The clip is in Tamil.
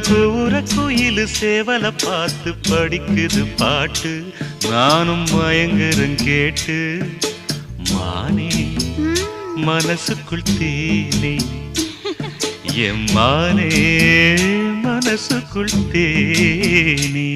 கூற குயிலு சேவல பார்த்து படிக்குது பாட்டு நானும் மயங்குறேன் கேட்டு மானே மனசுக்குள் தேனே என் மானே மனசுக்குள் தேனே